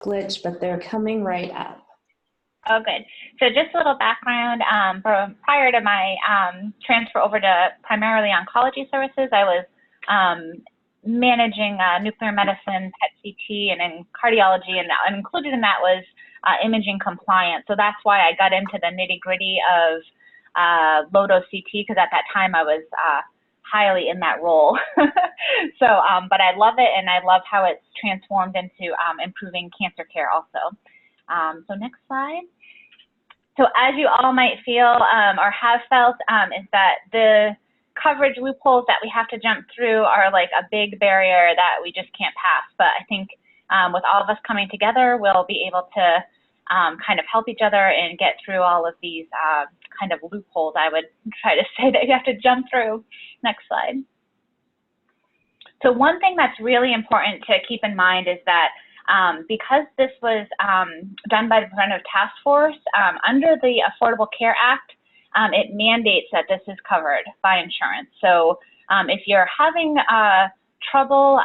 glitch, but they're coming right up. Oh, good. So just a little background. Prior to my transfer over to primarily oncology services, I was managing nuclear medicine, PET CT, and then cardiology, and included in that was imaging compliance. So that's why I got into the nitty-gritty of low-dose CT, because at that time I was highly in that role. So, but I love it, and I love how it's transformed into improving cancer care also. So next slide. So as you all might feel or have felt, is that the coverage loopholes that we have to jump through are like a big barrier that we just can't pass. But I think with all of us coming together, we'll be able to kind of help each other and get through all of these kind of loopholes, I would try to say, that you have to jump through. Next slide. So one thing that's really important to keep in mind is that because this was done by the Preventive Task Force, under the Affordable Care Act, it mandates that this is covered by insurance. So if you're having trouble,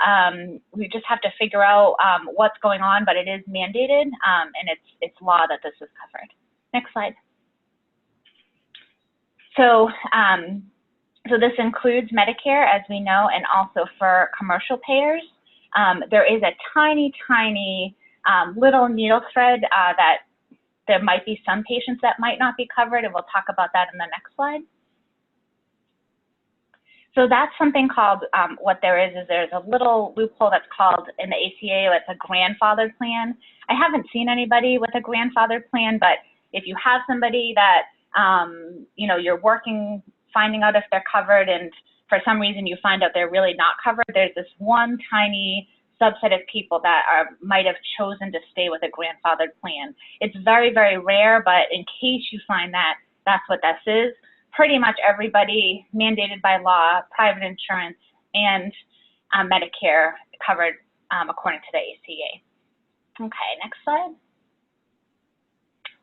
we just have to figure out what's going on, but it is mandated, and it's law that this is covered. Next slide. So, so this includes Medicare, as we know, and also for commercial payers. There is a tiny, tiny little needle thread that there might be some patients that might not be covered, and we'll talk about that in the next slide. So that's something called, what there is there's a little loophole that's called in the ACA, it's a grandfathered plan. I haven't seen anybody with a grandfathered plan, but if you have somebody that, you know, you're working, finding out if they're covered, and for some reason you find out they're really not covered, there's this one tiny subset of people that might have chosen to stay with a grandfathered plan. It's very, very rare, but in case you find that that's what this is, pretty much everybody mandated by law, private insurance, and Medicare covered according to the ACA. Okay, next slide.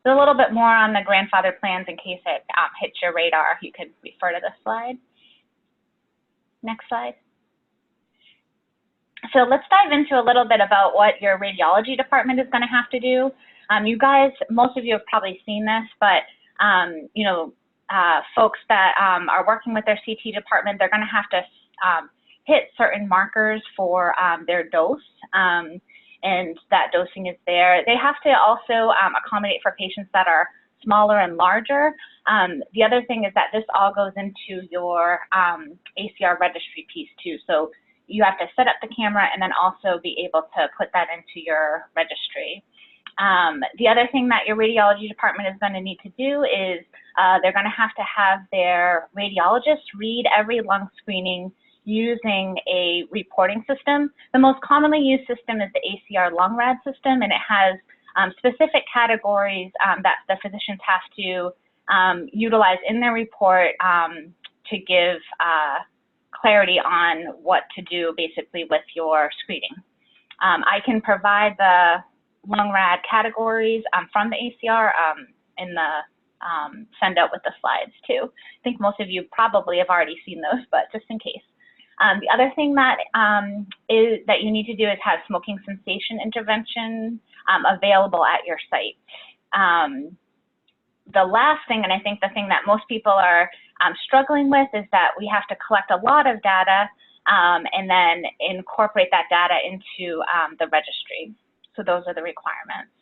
So a little bit more on the grandfather plans in case it hits your radar. You could refer to this slide. Next slide. So let's dive into a little bit about what your radiology department is going to have to do. You guys, most of you have probably seen this, but you know, folks that are working with their CT department, they're going to have to hit certain markers for their dose, and that dosing is there. They have to also accommodate for patients that are smaller and larger. The other thing is that this all goes into your ACR registry piece too. So you have to set up the camera and then also be able to put that into your registry. The other thing that your radiology department is going to need to do is they're going to have their radiologist read every lung screening using a reporting system. The most commonly used system is the ACR lung rad system, and it has specific categories that the physicians have to utilize in their report to give clarity on what to do basically with your screening. I can provide the lung rad categories from the ACR in the send out with the slides too. I think most of you probably have already seen those, but just in case. The other thing that that you need to do is have smoking cessation intervention available at your site. The last thing, and I think the thing that most people are struggling with, is that we have to collect a lot of data and then incorporate that data into the registry. So those are the requirements.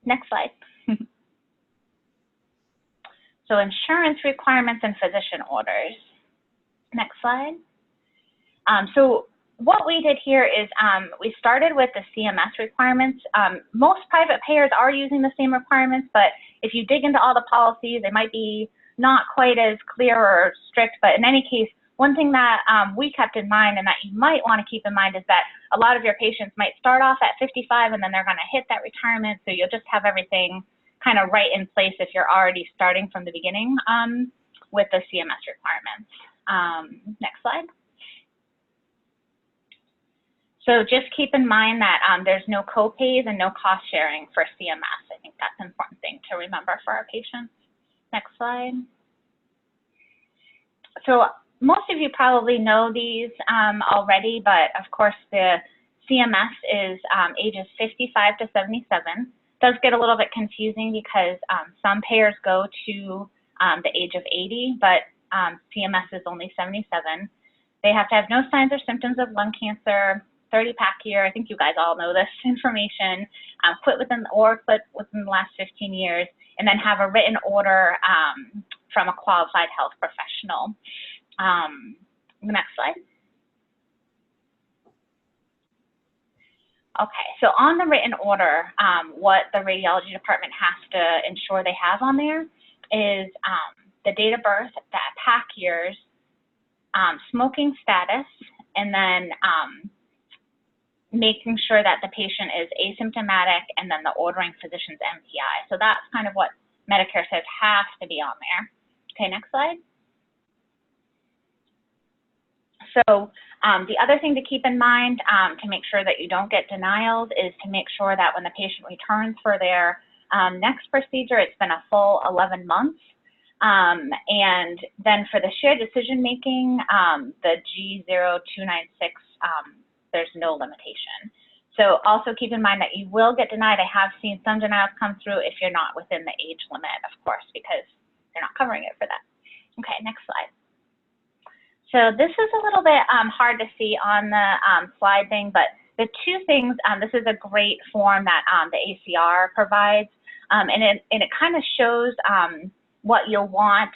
Next slide. So insurance requirements and physician orders. Next slide. So what we did here is we started with the CMS requirements. Most private payers are using the same requirements, but if you dig into all the policies, they might be not quite as clear or strict. But in any case, one thing that we kept in mind and that you might want to keep in mind is that a lot of your patients might start off at 55 and then they're going to hit that retirement. So you'll just have everything kind of right in place if you're already starting from the beginning with the CMS requirements. Next slide. So just keep in mind that there's no co-pays and no cost sharing for CMS. I think that's an important thing to remember for our patients. Next slide. So most of you probably know these already, but of course the CMS is ages 55 to 77. Does get a little bit confusing because some payers go to the age of 80, but CMS is only 77. They have to have no signs or symptoms of lung cancer, 30-pack year. I think you guys all know this information. Quit within the last 15 years, and then have a written order from a qualified health professional. The next slide. Okay, so on the written order, what the radiology department has to ensure they have on there is the date of birth, the pack years, smoking status, and then making sure that the patient is asymptomatic, and then the ordering physician's MPI. So that's kind of what Medicare says has to be on there. Okay, next slide. So the other thing to keep in mind to make sure that you don't get denials is to make sure that when the patient returns for their next procedure, it's been a full 11 months. And then for the shared decision-making, the G0296, there's no limitation. So also keep in mind that you will get denied. I have seen some denials come through if you're not within the age limit, of course, because they're not covering it for that. Okay, next slide. So this is a little bit hard to see on the slide thing, but the two things, this is a great form that the ACR provides, and it kind of shows what you'll want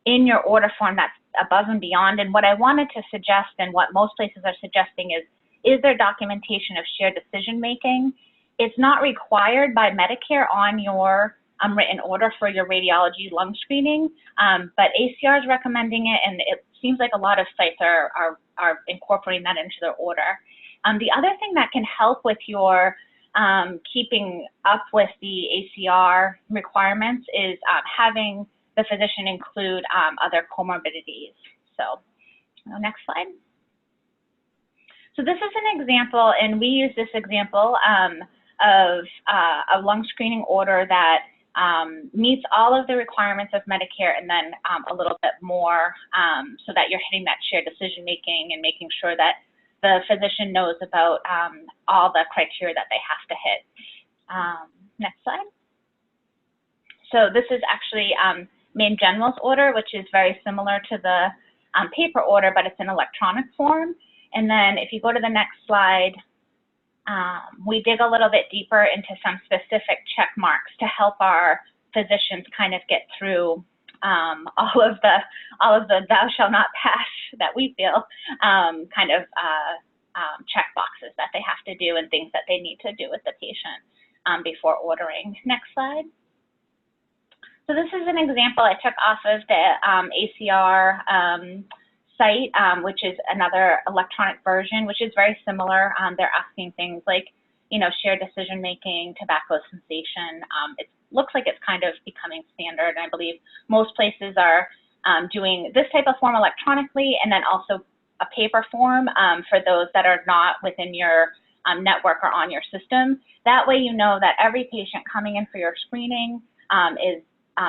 in your order form that's above and beyond. And what I wanted to suggest, and what most places are suggesting, is there documentation of shared decision making? It's not required by Medicare on your written order for your radiology lung screening, but ACR is recommending it, and it seems like a lot of sites are incorporating that into their order. The other thing that can help with your keeping up with the ACR requirements is having the physician include other comorbidities. So next slide. So this is an example, and we use this example of a lung screening order that meets all of the requirements of Medicare, and then a little bit more, so that you're hitting that shared decision making and making sure that the physician knows about all the criteria that they have to hit. Next slide. So this is actually Main General's order, which is very similar to the paper order, but it's in electronic form. And then if you go to the next slide, we dig a little bit deeper into some specific check marks to help our physicians kind of get through all of the thou shall not pass that we feel kind of check boxes that they have to do and things that they need to do with the patient before ordering. Next slide. So this is an example I took off of the ACR site, which is another electronic version, which is very similar. They're asking things like, shared decision making, tobacco cessation. It looks like it's kind of becoming standard, and I believe most places are doing this type of form electronically, and then also a paper form for those that are not within your network or on your system. That way you know that every patient coming in for your screening is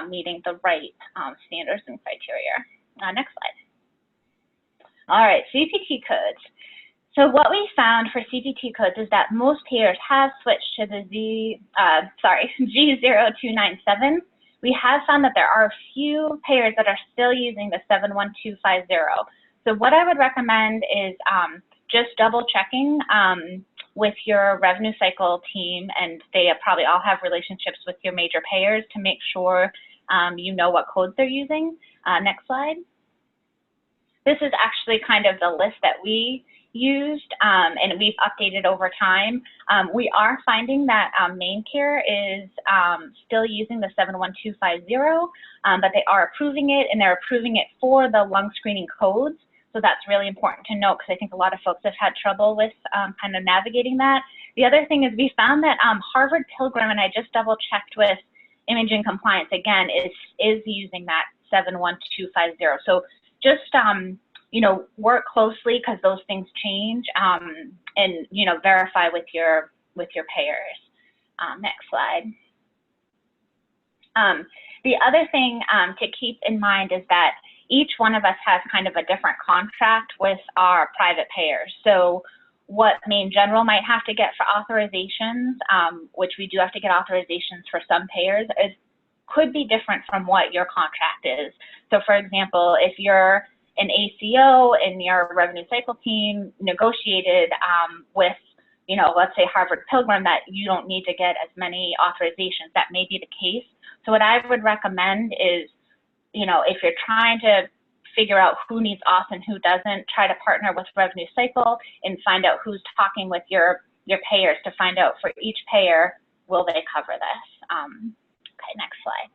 meeting the right standards and criteria. Next slide. All right, CPT codes. So what we found for CPT codes is that most payers have switched to the G0297. We have found that there are a few payers that are still using the 71250. So what I would recommend is just double checking with your revenue cycle team, and they probably all have relationships with your major payers to make sure you know what codes they're using. Next slide. This is actually kind of the list that we used, and we've updated over time. We are finding that MaineCare is still using the 71250, but they are approving it, and they're approving it for the lung screening codes. So that's really important to note, because I think a lot of folks have had trouble with kind of navigating that. The other thing is we found that Harvard Pilgrim, and I just double checked with Imaging Compliance again, is using that 71250. So just work closely, because those things change, and verify with your payers. Next slide. The other thing to keep in mind is that each one of us has kind of a different contract with our private payers. So what Maine General might have to get for authorizations, which we do have to get authorizations for some payers, could be different from what your contract is. So for example, if you're an ACO and your revenue cycle team negotiated with, you know, let's say Harvard Pilgrim, that you don't need to get as many authorizations, that may be the case. So what I would recommend is, you know, if you're trying to figure out who needs auth and who doesn't, try to partner with revenue cycle and find out who's talking with your payers to find out for each payer, will they cover this? Okay, next slide.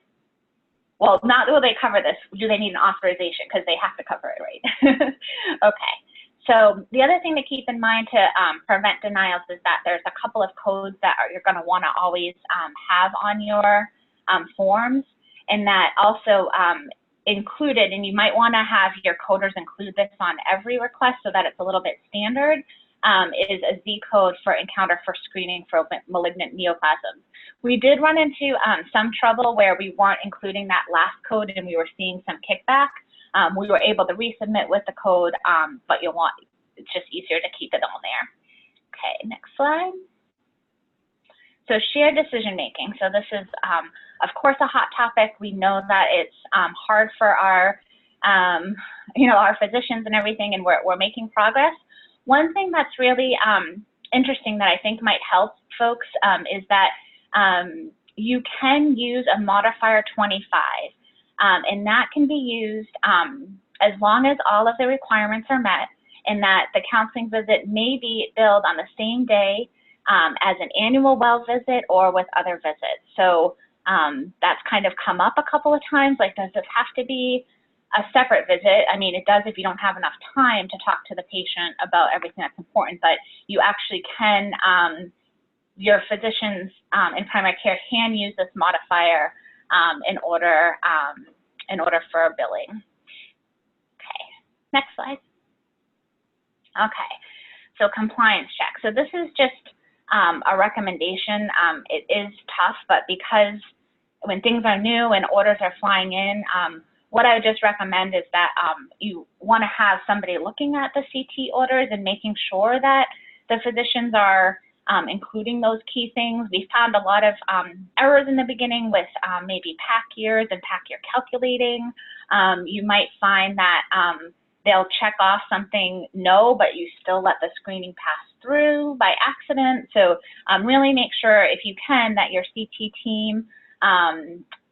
Well, not will they cover this, do they need an authorization, because they have to cover it, right? Okay, so the other thing to keep in mind to prevent denials is that there's a couple of codes that you're going to want to always have on your forms, and that also included, and you might want to have your coders include this on every request so that it's a little bit standard, is a Z code for encounter for screening for malignant neoplasms. We did run into some trouble where we weren't including that last code and we were seeing some kickback. We were able to resubmit with the code, but it's just easier to keep it on there. Okay, next slide. So shared decision making. So this is, of course, a hot topic. We know that it's hard for our, you know, our physicians and everything, and we're making progress. One thing that's really interesting that I think might help folks is that you can use a modifier 25, and that can be used as long as all of the requirements are met, and that the counseling visit may be billed on the same day as an annual well visit or with other visits. So that's kind of come up a couple of times, like, does this have to be a separate visit? I mean, it does if you don't have enough time to talk to the patient about everything that's important, but you actually can, your physicians in primary care can use this modifier in order for billing. Okay, next slide. Okay, so compliance check. So this is just a recommendation. It is tough, but because when things are new and orders are flying in, what I would just recommend is that you want to have somebody looking at the CT orders and making sure that the physicians are including those key things. We found a lot of errors in the beginning with maybe pack years and pack year calculating. You might find that they'll check off something no, but you still let the screening pass through by accident. So really make sure, if you can, that your CT team,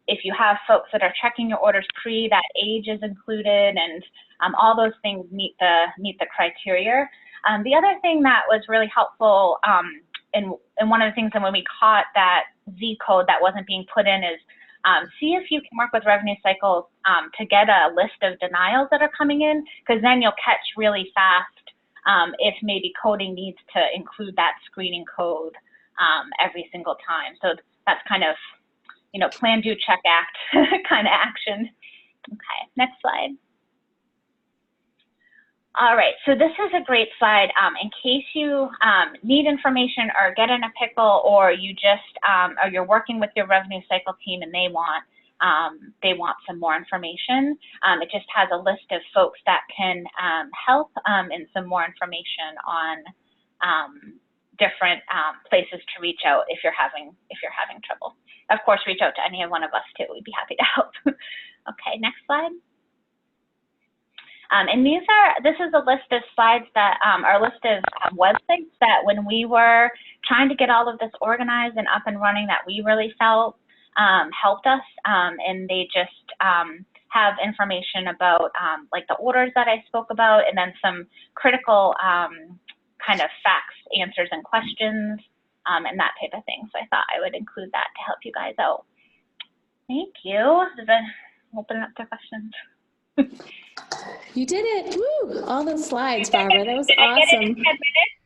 if you have folks that are checking your orders pre, that age is included, and all those things meet the criteria. The other thing that was really helpful, and one of the things that when we caught that Z code that wasn't being put in is see if you can work with revenue cycles to get a list of denials that are coming in, because then you'll catch really fast if maybe coding needs to include that screening code every single time. So that's kind of, you know, plan, do, check, act kind of action. Okay, next slide. All right, so this is a great slide in case you need information or get in a pickle, or you just, or you're working with your revenue cycle team and they want some more information. It just has a list of folks that can help and some more information on different places to reach out if you're having trouble. Of course, reach out to any one of us too. We'd be happy to help. Okay, next slide. And this is a list of slides that are a list of websites that when we were trying to get all of this organized and up and running, that we really felt helped us. And they just have information about like the orders that I spoke about, and then some critical kind of facts, answers, and questions, and that type of thing. So I thought I would include that to help you guys out. Thank you. Does it open up to questions? You did it. Woo! All the slides, Barbara. That was Did I get it in awesome. 10 minutes?